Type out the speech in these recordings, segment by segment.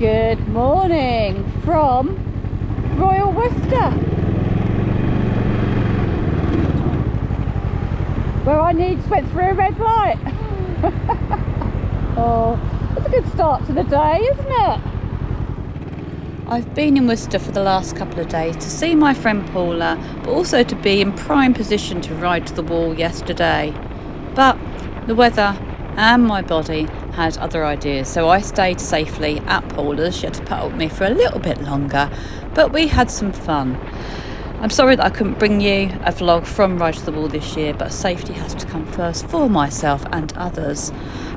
Good morning from Royal Worcester, where I needs went through a red light. Oh, that's a good start to the day, isn't it? I've been in Worcester for the last couple of days to see my friend Paula, but also to be in prime position to ride to the wall yesterday. But the weather and my body had other ideas, so I stayed safely at Paula's. She had to put up with me for a little bit longer, but we had some fun. I'm sorry that I couldn't bring you a vlog from Ride to the Wall this year, but safety has to come first for myself and others.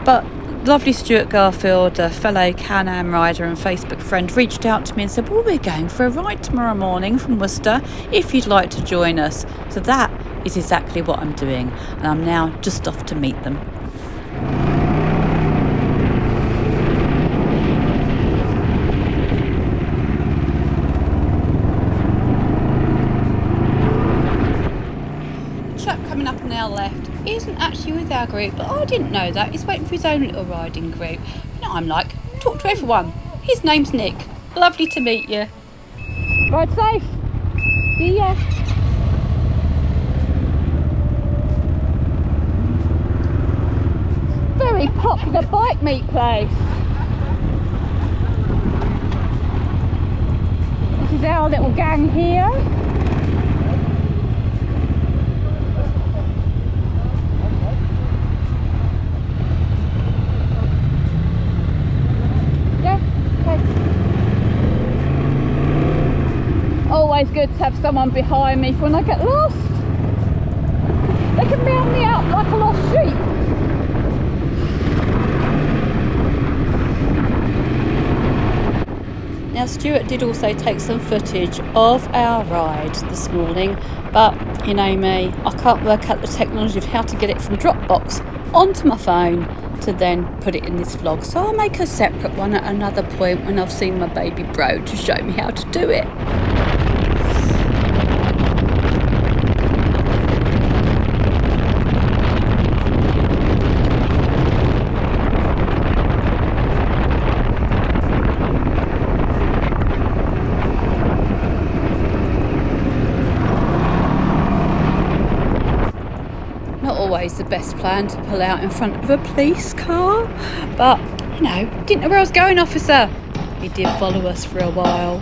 But lovely Stuart Garfield, a fellow Can-Am rider and Facebook friend, reached out to me and said, well, we're going for a ride tomorrow morning from Worcester if you'd like to join us. So that is exactly what I'm doing, and I'm now just off to meet them. The chap coming up on our left isn't actually with our group, but I didn't know that. He's waiting for his own little riding group. You know, I'm like, talk to everyone. His name's Nick. Lovely to meet you. Ride safe. See ya. Very popular bike meet place. This is our little gang here. Always good to have someone behind me for when I get lost. They can round me out like a lost sheep. Now Stuart did also take some footage of our ride this morning, but you know me, I can't work out the technology of how to get it from Dropbox onto my phone to then put it in this vlog. So I'll make a separate one at another point when I've seen my baby bro to show me how to do it. Always the best plan to pull out in front of a police car, but you know, didn't know where I was going, officer. He did follow us for a while.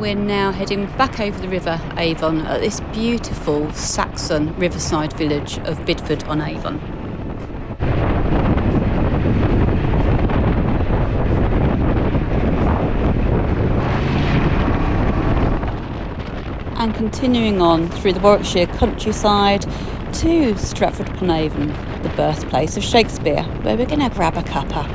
we're now heading back over the River Avon at this beautiful Saxon riverside village of Bidford-on-Avon. And continuing on through the Warwickshire countryside to Stratford-upon-Avon, the birthplace of Shakespeare, where we're going to grab a cuppa.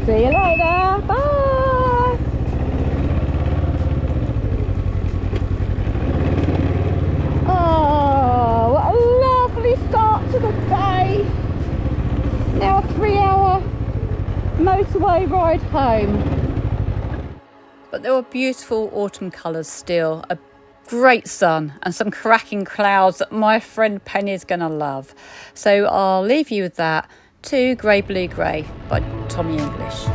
See you later. Bye. Oh, what a lovely start to the day. Now a 3-hour motorway ride home. But there were beautiful autumn colours still, a great sun and some cracking clouds that my friend Penny's going to love. So I'll leave you with that. 2 Grey Blue Grey by Tommy English.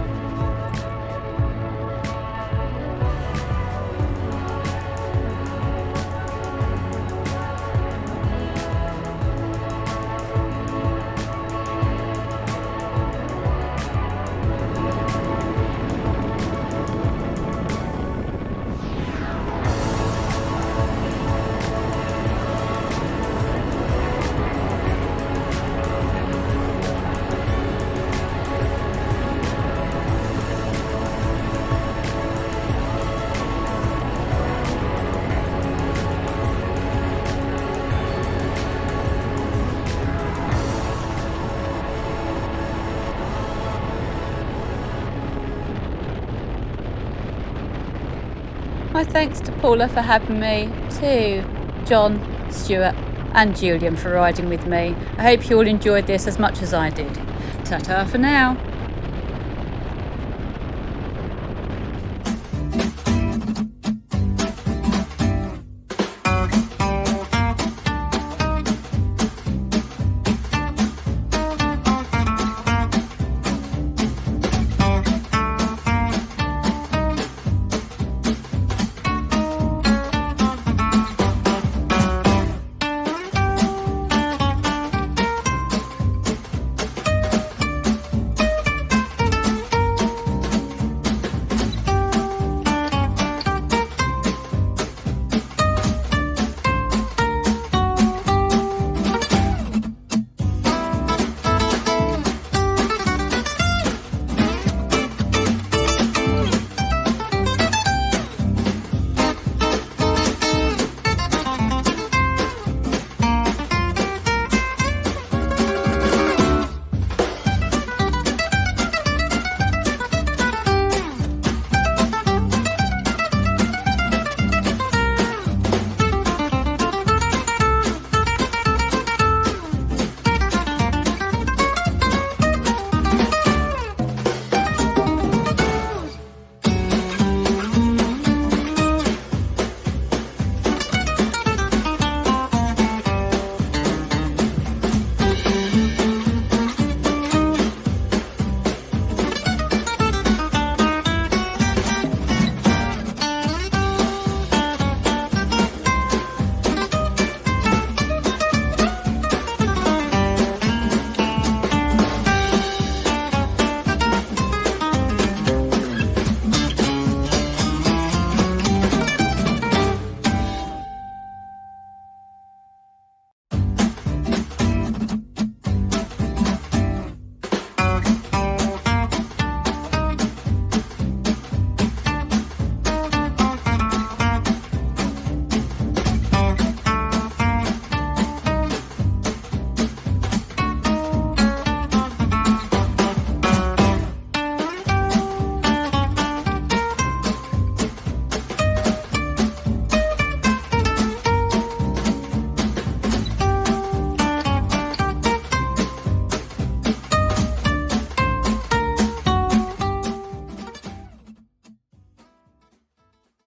My thanks to Paula for having me, to John, Stuart and Julian for riding with me. I hope you all enjoyed this as much as I did. Ta-ta for now.